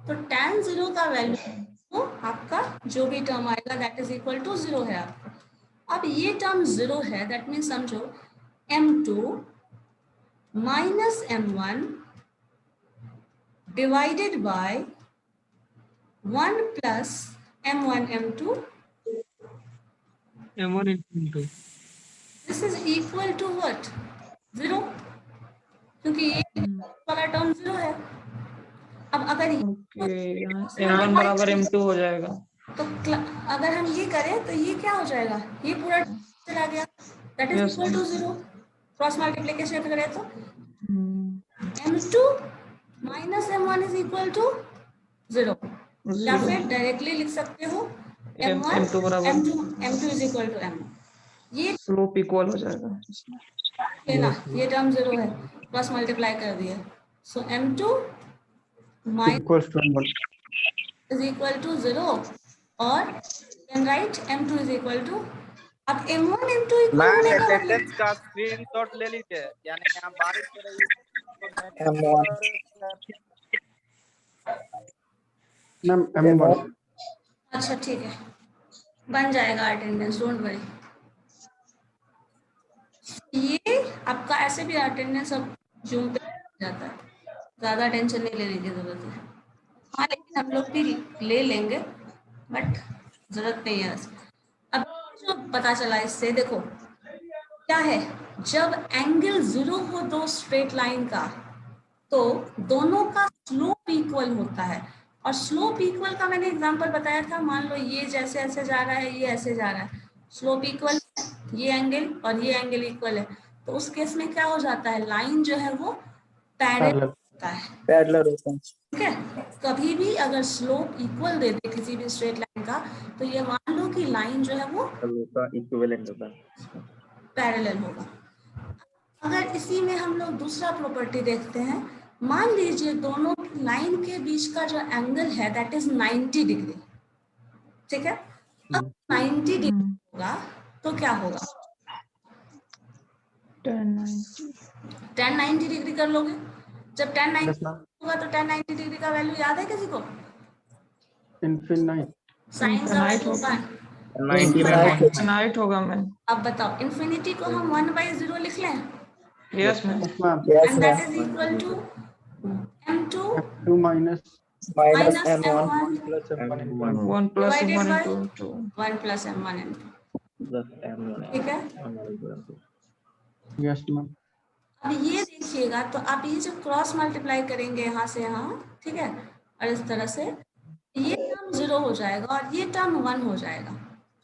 तो tan 0 का वैल्यू तो आपका जो भी टर्म आएगा दैट इज इक्वल टू 0 है आपका। अब ये टर्म 0 है, दैट मीन समझो m2 minus m1 divided by 1 plus m1 m2 m1 into this is equal to what, 0, क्योंकि ये वाला टर्म 0 है। अब अगर m1 बराबर m2 हो जाएगा, तो अगर हम ये करें तो ये क्या हो जाएगा, ये पूरा चला गया, that is equal to 0, cross multiplication करें तो m2 minus m1 is equal to 0, या Zero. फिर डायरेक्टली लिख सकते हो m1 M2 बराबर m2 is equal to m1। ये स्लोप इक्वल हो जाएगा। लेना, ये टर्म 0 है, क्रॉस मल्टीप्लाई कर दिया, so m2 minus equals to m1। Is equal to 0 और then right m2 is equal to, अब m1 m2 इक्वल मैम होने का मतलब अटेंडेंस का स्क्रीनशॉट ले लीजिए, यानी यहाँ बारिश हो रही है मैम m1। अच्छा ठीक है, बन जाएगा अटेंडेंस, डोंट वरी। ये आपका ऐसे भी अटेंडेंस अब जूम पे जाता है, ज्यादा टेंशन नहीं लेने की जरूरत है। हाँ लेकिन हम लोग भी ले लेंगे, बट जरूरत नहीं है। अब जो पता चला इससे, देखो क्या है, जब एंगल 0 हो दो स्ट्रेट लाइन का, तो दोनों का स्लोप इक्वल होता है। और स्लोप इक्वल का मैंने एग्जांपल बताया था, मान लो ये जैसे ऐसे जा रहा है, ये ऐसे जा रहा है, स्लोप इक्वल, ये एंगल और ये एंगल इक्वल है, तो उस केस में क्या हो जाता है, लाइन जो है वो पैरेलल होता है, पैरेलल होता है। ठीक है। कभी भी अगर स्लोप इक्वल दे दे किसी भी स्ट्रेट लाइन का, तो ये मान लो कि लाइन जो है वो इक्विवेलेंट होता है, पैरेलल होगा। अगर इसी में हम लोग दूसरा प्रॉपर्टी देखते हैं, मान लीजिए दोनों लाइन के बीच का जो एंगल है दैट इज 90 डिग्री, ठीक है। अब 90 डिग्री होगा तो क्या होगा, 1090 डिग्री कर लोगे। जब 1090 होगा तो 1090 डिग्री का वैल्यू याद है किसी को, इनफिनिट। साइन का वैल्यू होगा 99 नाइट होगा मैम। अब बताओ, इन्फिनिटी को हम 1/0 लिख लें, yes ma'am. and that is equal to m2 2 minus minus m1 m1 plus m1 1 plus divided m1 by into 1 plus m1 m2, plus m1 ठीक है। Yes ma'am. अब ये देखिएगा, तो आप ये जो क्रॉस मल्टीप्लाई करेंगे यहाँ से यहाँ, ठीक है, और इस तरह से ये टर्म 0 हो जाएगा और ये टर्म 1 हो जाएगा,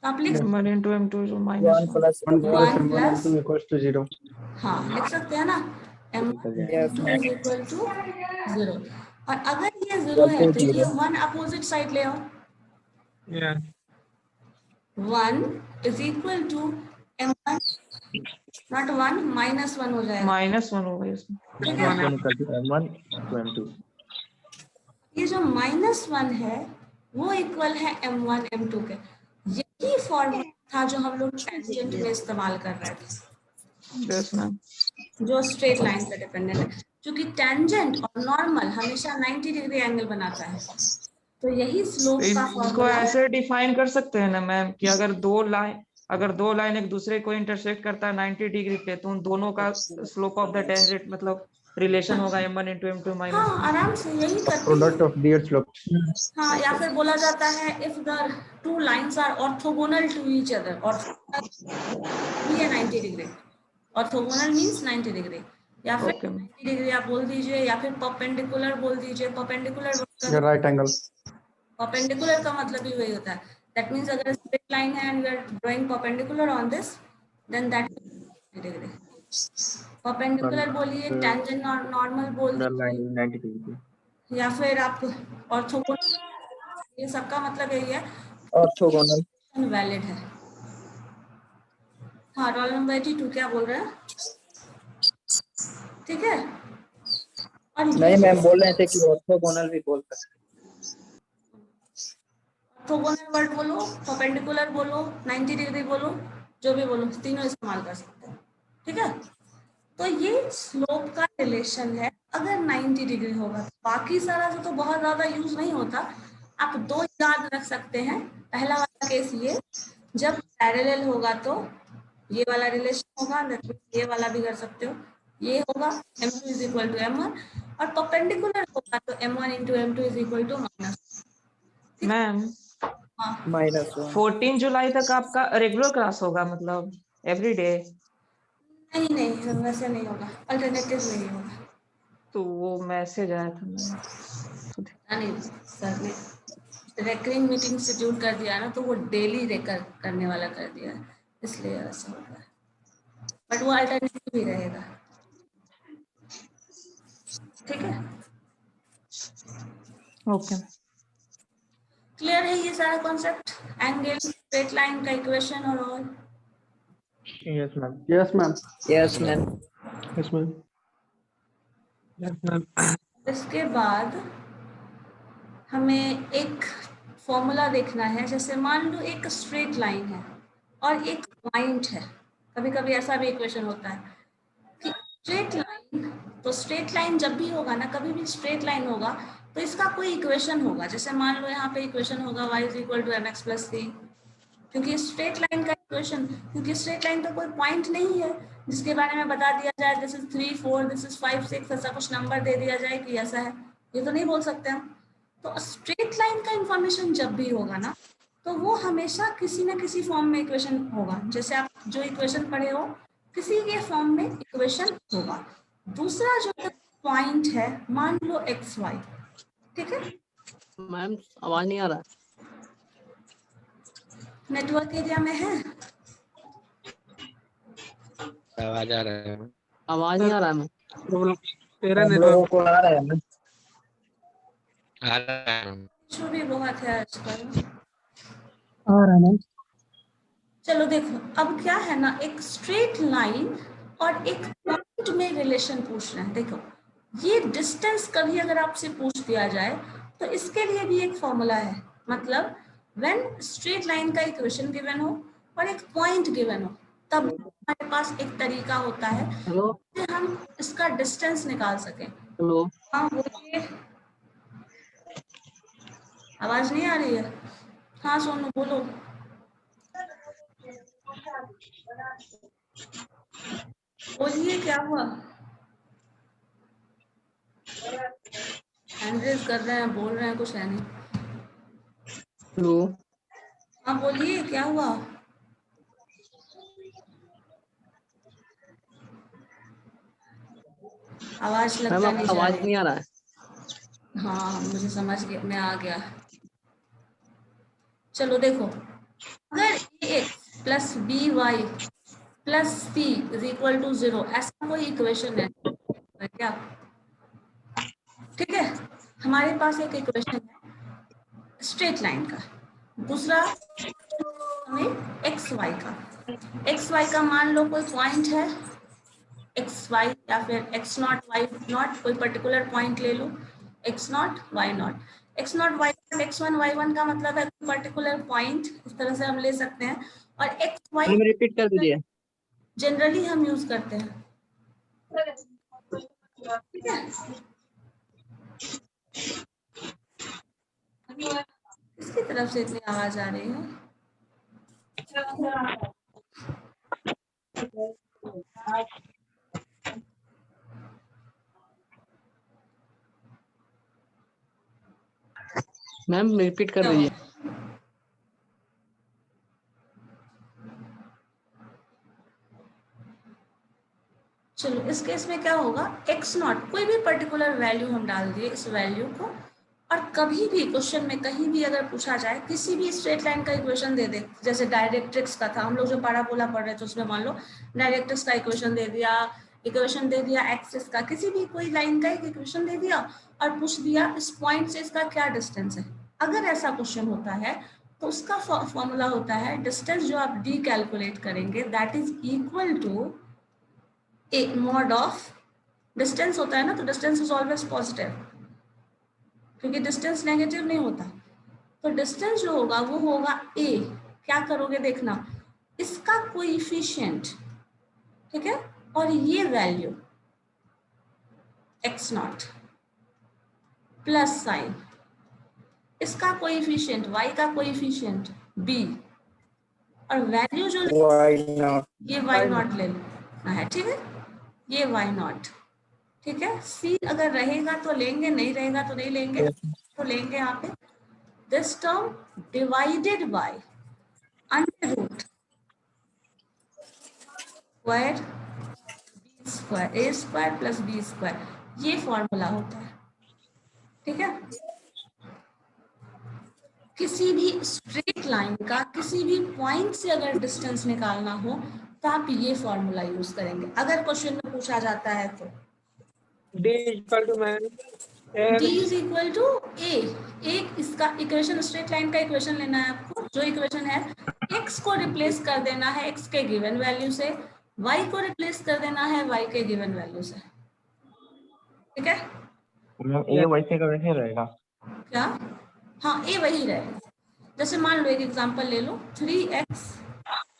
तो आप लिख m1 into m2 जो 1 minus plus 1 plus m1 plus m2 equals to 0। हाँ लिख सकते हैं ना, m1 m2 is equal to 0। और अगर ये 0 है तो ये 1 अपोजिट साइड ले आओ, Yeah. 1 is equal to m1 not 1 minus 1 हो जाएगा, -1 होगा इसमें। ठीक है। m1 to m2 ये जो -1 है वो इक्वल है m1 m2 के। यही फॉर्मूला था जो हम लोग टेंजेंट में इस्तेमाल कर रहे थे, यस मैम। जो स्ट्रेट लाइन पे डिपेंडेंट है, क्योंकि टेंजेंट और नॉर्मल हमेशा 90 डिग्री एंगल बनाता है, तो यही स्लोप का इसको फॉर्मूला है। ऐसे डिफाइन कर सकते हैं ना मैम कि अगर दो लाइन एक दूसरे को इंटरसेक्ट करता है 90 डिग्री पे, तो उन दोनों का स्लोप ऑफ द टेंजेंट मतलब रिलेशन होगा m1 into m2 माइनस। हाँ आराम से यही करते प्रोडक्ट हैं। Of their slopes. हाँ, या फिर बोला जाता है if the two lines are orthogonal to each other, और ये 90 डिग्री, ऑर्थोगोनल मींस 90 डिग्री, या फिर Okay. 90 डिग्री आप बोल दीजिए, या फिर परपेंडिकुलर बोल दीजिए। Perpendicular right angle. परपेंडिकुलर का मतलब ही वही होता है, दैट मींस अगर स्ट्रेट लाइन है and we are drawing perpendicular on this, then that degree. Perpendicular बोलिए, टेंजेंट और नॉर्मल बोल दीजिए, 90 डिग्री या फिर आप ऑर्थोगोनल, ये सबका मतलब यही है, ऑर्थोगोनल वैलिड है। हाँ, रोल नंबर 82 क्या बोल रहे हैं, ठीक है। और नहीं मैम बोल रहे थे कि ऑर्थोगोनल भी बोल सकते ऑर्थोगोनल वर्ड बोलो, परपेंडिकुलर बोलो, 90 डिग्री बोलो, जो भी बोलो, तीनों इस्तेमाल कर सकते हैं, ठीक है। तो ये स्लोप का रिलेशन है अगर 90 डिग्री होगा। बाकी सारा तो बहुत ज्यादा यूज नहीं होता, आप दो याद रख सकते हैं। पहला वाला केस ये, जब पैरेलल होगा तो ये वाला रिलेशन होगा, ये वाला भी कर सकते हो, ये होगा m2 is equal to m1, और परपेंडिकुलर होगा तो m1 into m2 is equal to minus. Ma'am हाँ, -1 14 जुलाई तक आपका रेगुलर क्लास होगा, मतलब एवरीडे? नहीं नहीं वैसे नहीं होगा, अल्टरनेटिव नहीं होगा। तो वो मैसेज आया था मैम, नहीं सर ने रिकरिंग मीटिंग शेड्यूल कर दिया ना, तो वो डेली रेकर करने वाला कर दिया है, इसलिए ऐसा हो रहा है, बट वो अल्टरनेटिव भी रहेगा, ठीक है। ओके। क्लियर है ये सारा कॉन्सेप्ट, एंगल, स्ट्रेट लाइन का इक्वेशन और all? Yes ma'am. Yes ma'am. Yes ma'am. Yes ma'am. इसके बाद हमें एक फॉर्मूला देखना है। जैसे मान लो एक स्ट्रेट लाइन है और एक पॉइंट है, कभी कभी ऐसा भी इक्वेशन होता है कि स्ट्रेट लाइन, तो स्ट्रेट लाइन जब भी होगा ना, कभी भी स्ट्रेट लाइन होगा तो इसका कोई इक्वेशन होगा। जैसे मान लो यहाँ पे इक्वेशन होगा y = mx + c, क्योंकि स्ट्रेट लाइन का इक्वेशन, क्योंकि स्ट्रेट लाइन तो कोई पॉइंट नहीं है जिसके बारे में बता दिया जाए दिस इज 3 4 दिस इज 5 6, ऐसा कुछ नंबर दे दिया जाए कि ऐसा है, ये तो नहीं बोल सकते हम। तो स्ट्रेट लाइन का इंफॉर्मेशन जब भी होगा ना, तो वो हमेशा किसी न किसी फॉर्म में इक्वेशन होगा। जैसे आप जो इक्वेशन पढ़े हो किसी के फॉर्म में इक्वेशन होगा। दूसरा जो पॉइंट है, मान लो एक्स वाई, ठीक है। मैम आवाज नहीं आ रहा। नेटवर्क एरिया में है, आवाज आ रहा है। आवाज नहीं आ रहा है। प्रॉब्लम तेरा हम लोगों नेटवर्क को आ रहा है मैम। आ रहा है। जो भी बहुत है आजकल। आ रहा है मैम। चलो देखो, अब क्या है ना, एक स्ट्रेट लाइन और एक पॉइंट में रिलेशन पूछ रहे हैं। देखो ये डिस्टेंस कभी अगर आपसे पूछ दिया जाए तो इसके लिए भी एक फॉर्मूला है। मतलब व्हेन स्ट्रेट लाइन का इक्वेशन गिवन हो और एक पॉइंट गिवन हो, तब हमारे पास एक तरीका होता है हेलो कि हम इसका डिस्टेंस निकाल सकें। हेलो। हाँ बोलिए, आवाज नहीं आ रही है? हाँ सोनू बोलो। बोलिए क्या हुआ? हैंड रेज कर रहे हैं, बोल रहे हैं, कुछ है नहीं। हेलो। हाँ बोलिए क्या हुआ? आवाज लगता मैम नहीं आपका जा आवाज रही। नहीं आ रहा है। हाँ मुझे समझ में आ गया। चलो देखो, अगर ax + by + c = 0 ऐसा कोई इक्वेशन है क्या? ठीक है, हमारे पास एक इक्वेशन है स्ट्रेट लाइन का। दूसरा हमें एक्स वाई का, एक्स वाई का मान लो कोई पॉइंट है एक्स वाई या फिर एक्स नॉट वाई नॉट, कोई पर्टिकुलर पॉइंट ले लो X naught Y naught. X naught Y naught x1 y1 का मतलब है पर्टिकुलर पॉइंट, इस तरह से हम ले सकते हैं। और एक्स वाई मैम रिपीट कर दीजिए। जनरली हम यूज करते हैं, ठीक है। किसकी तरफ से इतनी आवाज आ रही है? मैम रिपीट कर दीजिए। चलो इस केस में क्या होगा, एक्स नॉट कोई भी पर्टिकुलर वैल्यू हम डाल दिए इस वैल्यू को, और कभी भी क्वेश्चन में कहीं भी अगर पूछा जाए किसी भी स्ट्रेट लाइन का इक्वेशन दे दे, जैसे डायरेक्ट्रिक्स का था, हम लोग जो पैराबोला पढ़ रहे थे उसमें मान लो डायरेक्ट्रिक्स का इक्वेशन दे दिया, एक्सिस का, किसी भी कोई लाइन का एक इक्वेशन दे दिया और पूछ दिया इस पॉइंट से इसका क्या डिस्टेंस है। अगर ऐसा क्वेश्चन होता है तो उसका फॉर्मूला होता है डिस्टेंस जो आप डी कैलकुलेट करेंगे that is equal to a mod of distance होता है ना, तो डिस्टेंस इज ऑलवेज पॉजिटिव क्योंकि डिस्टेंस नेगेटिव नहीं होता। तो डिस्टेंस जो होगा वो होगा ए, क्या करोगे देखना, इसका कोएफिशिएंट, ठीक है, और ये value x not plus sign, इसका कोएफिशिएंट वाई का कोएफिशिएंट बी, और वैल्यू जो ये वाई नॉट ले लेना है, ठीक है, ये वाई नॉट, ठीक है। सी अगर रहेगा तो लेंगे, नहीं रहेगा तो नहीं लेंगे, तो लेंगे यहाँ पे this term divided by under root square B square, A square plus B square, ये फॉर्मूला होता है, ठीक है। किसी भी स्ट्रेट लाइन का किसी भी पॉइंट से अगर डिस्टेंस निकालना हो तो आप ये फॉर्मूला यूज करेंगे अगर क्वेश्चन में पूछा जाता है तो। D = ma'am d is equal to a। एक इसका इक्वेशन, स्ट्रेट लाइन का इक्वेशन लेना है आपको। जो इक्वेशन है, x को रिप्लेस कर देना है x के गिवन वैल्यू से, y को रिप्लेस कर देना है y के गिवन वैल्यू से। ठीक है, ये वैसे का वैसे रहेगा। क्या? हाँ, a वही रहेगा। जैसे मान लो एक एग्जांपल ले लो, 3x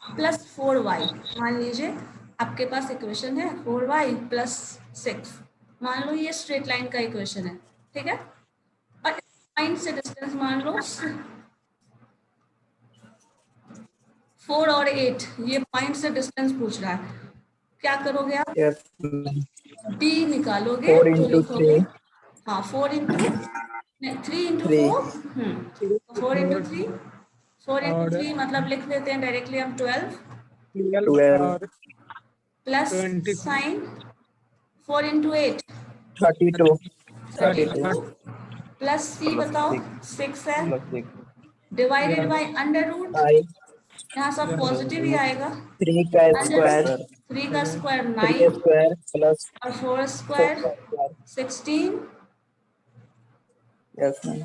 प्लस 4y। मान लीजिए आपके पास इक्वेशन है 4y प्लस 6। मान लो ये स्ट्रेट लाइन का इक्वेशन है, ठीक है। और पॉइंट से डिस्टेंस मान लो 4 और 8, ये पॉइंट से डिस्टेंस पूछ रहा है। क्या करोगे आप? d निकालोगे, 4 into 3। हाँ 4 इंटू 3 इंटू 4, 4 इंटू 3, 4 इंटू 3 मतलब लिख देते हैं डायरेक्टली हम 12 plus sign 4 into 8 32 plus c बताओ 6 है, डिवाइडेड बाय अंडर रूट, यहाँ सब पॉजिटिव ही आएगा। 3 का स्क्वायर 3 का स्क्वायर 9 प्लस और 4 स्क्वायर 16। Yes ma'am.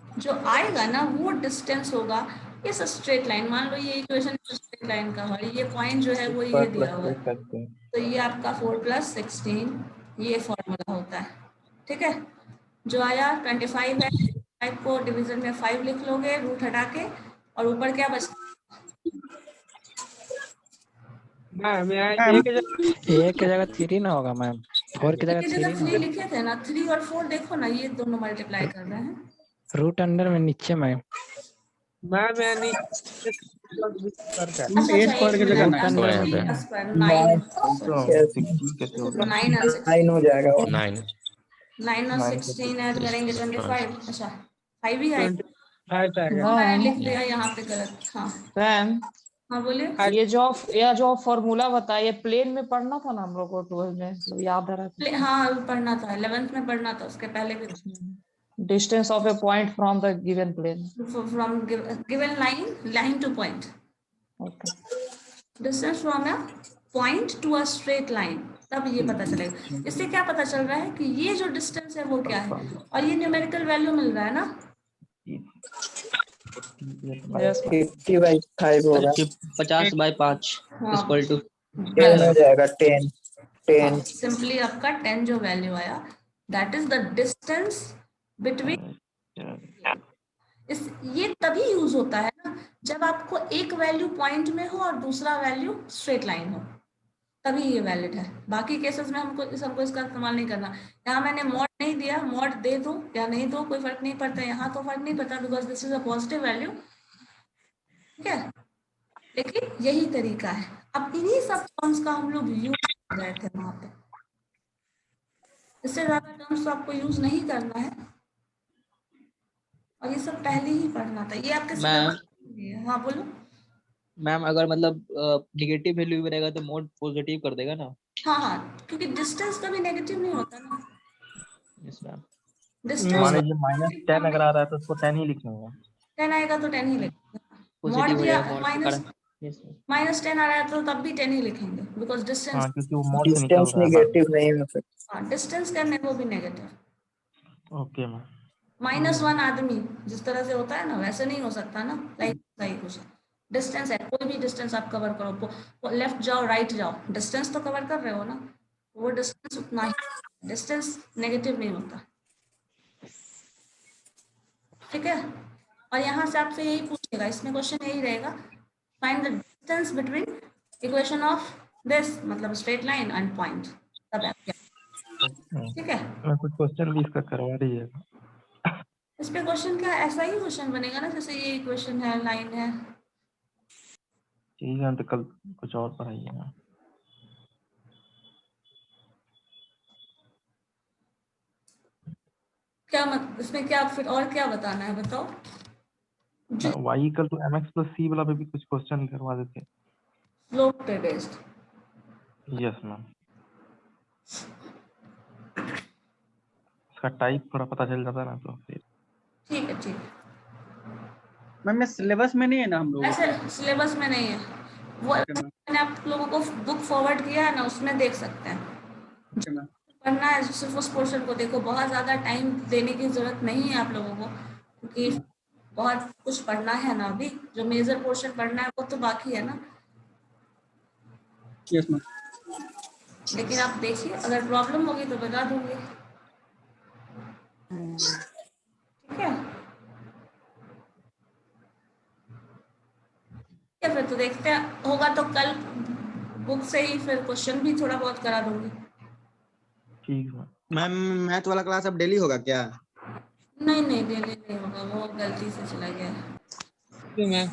जो आएगा ना वो डिस्टेंस होगा इस स्ट्रेट लाइन। मान लो ये इक्वेशन स्ट्रेट लाइन का है, ये पॉइंट जो है वो ये दिया हुआ है, तो ये आपका 4 प्लस 16 ये फॉर्मूला होता है। ठीक है, जो आया 25 है, 5 को डिवीजन में 5 लिख लोगे रूट हटा के, और ऊपर क्या बचता? एक की जगह 3 ना होगा मैम, 4 की जगह 3 लिखे थे ना। 3 और 4 देखो ना, ये दोनों मल्टीप्लाई कर रहे हैं। रूट अंडर में नीचे मैम। मैम यानी अच्छा, 8 स्क्वायर की जगह 9 9 हो जाएगा। 9 और 16 ऐड करेंगे 25। अच्छा 5 ही आएगा, 5 आएगा। मैंने लिख दिया यहाँ पे गलत। हाँ मैम हाँ बोलिए। ये जो फॉर्मूला बताया प्लेन में पढ़ना था ना हम लोग को 12 में, तो याद आ रहा था। हाँ पढ़ना था, 11th में पढ़ना था, उसके पहले भी। Distance of a point from the given plane, from given line to point, distance from a point to a straight line, तब ये पता चलेगा। इससे क्या पता चल रहा है कि ये जो डिस्टेंस है वो क्या है, और ये न्यूमेरिकल वैल्यू मिल रहा है ना। 50/5 होगा, 50/5 इक्वल टू 10 हो जाएगा। 10 सिंपली आपका 10 जो वैल्यू आया, that is the distance between. ये तभी यूज होता है ना जब आपको एक वैल्यू पॉइंट में हो और दूसरा वैल्यू स्ट्रेट लाइन हो, तभी ये वैलिड है। बाकी केसेस में हमको इसका इस्तेमाल नहीं करना। यहाँ मैंने मॉड नहीं दिया, मॉड दे दो या नहीं दो कोई फर्क नहीं पड़ता, यहाँ तो फर्क नहीं पड़ता because this is a positive value. ठीक है, लेकिन यही तरीका है। अब इन्हीं सब टर्म्स का हम लोग यूज कर रहे थे वहां पे, इससे ज्यादा टर्म्स तो आपको यूज नहीं करना है, और ये सब पहले ही पढ़ना था। ये आपके मैम। हाँ बोलो मैम, अगर मतलब नेगेटिव वैल्यू भी रहेगा तो मोड पॉजिटिव कर देगा ना। हाँ हाँ, क्योंकि डिस्टेंस कभी नेगेटिव नहीं होता ना। Yes ma'am. मान लीजिए -10 अगर आ रहा है तो उसको 10 ही लिखना होगा। 10 आएगा तो 10 ही लिखेंगे। पॉजिटिव हो जाएगा -10 आ रहा है तो तब भी 10 ही लिखेंगे बिकॉज डिस्टेंस, क्योंकि वो मोड से निकल रहा है। नेगेटिव नहीं हो सकता। हाँ डिस्टेंस करने वो भी नेगेटिव। Okay ma'am. -1 आदमी जिस तरह से होता है ना वैसे नहीं हो सकता ना, लाइक सही कुछ डिस्टेंस है, कोई भी डिस्टेंस आप कवर करो, लेफ्ट जाओ राइट जाओ, डिस्टेंस तो कवर कर रहे हो ना, वो डिस्टेंस उतना ही, डिस्टेंस नेगेटिव नहीं होता। ठीक है, और यहाँ से आपसे यही पूछेगा, इसमें क्वेश्चन यही रहेगा, find the distance between equation of this, मतलब स्ट्रेट लाइन एंड पॉइंट, तब आप क्या। ठीक है, मैं कुछ क्वेश्चन भी इसका करवा दीजिएगा। इस पे क्वेश्चन क्या ऐसा ही क्वेश्चन बनेगा ना, जैसे ये इक्वेशन है, लाइन है। ठीक है, तो कल कुछ और पढ़ाइएगा। क्या मत इसमें क्या फिर और क्या बताना है बताओ। y equal to mx plus c वाला पे भी कुछ क्वेश्चन करवा देते। स्लोप पे बेस्ड। Yes ma'am. इसका टाइप थोड़ा पता चल जाता ना तो फिर। ठीक है ठीक है, मैम सिलेबस में नहीं है ना हम लोग? ऐसे सिलेबस में नहीं है वो, मैंने आप लोगों को बुक फॉरवर्ड किया है ना, उसमें देख सकते हैं। पढ़ना है सिर्फ उस पोर्शन को देखो, बहुत ज़्यादा टाइम देने की ज़रूरत नहीं है आप लोगों को, क्योंकि बहुत कुछ पढ़ना है ना, अभी जो मेजर पोर्शन पढ़ना है वो तो बाकी है ना। Yes ma'am. लेकिन आप देखिए, अगर प्रॉब्लम होगी तो बता दूंगी, ठीक है? या फिर तो देखते हैं, होगा तो कल बुक से ही फिर क्वेश्चन भी थोड़ा बहुत करा दूंगी। ठीक है मैम मैथ वाला क्लास अब डेली होगा क्या? नहीं नहीं, डेली नहीं होगा, वो गलती से चला गया है। मैम